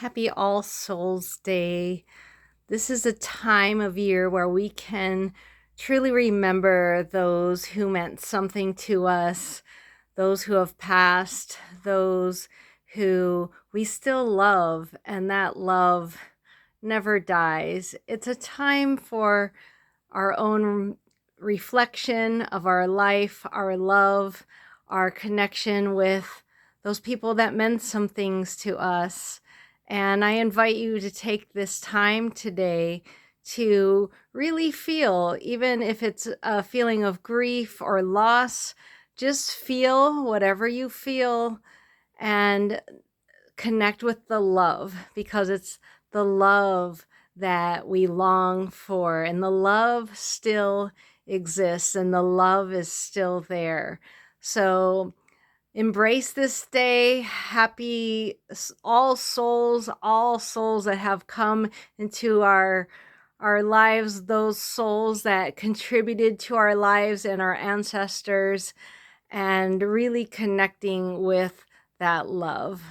Happy All Souls Day. This is a time of year where we can truly remember those who meant something to us, those who have passed, those who we still love, and that love never dies. It's a time for our own reflection of our life, our love, our connection with those people that meant some things to us. And I invite you to take this time today to really feel, even if it's a feeling of grief or loss, just feel whatever you feel and connect with the love, because it's the love that we long for, and the love still exists and the love is still there. So embrace this day. Happy all souls that have come into our lives, those souls that contributed to our lives and our ancestors, and really connecting with that love.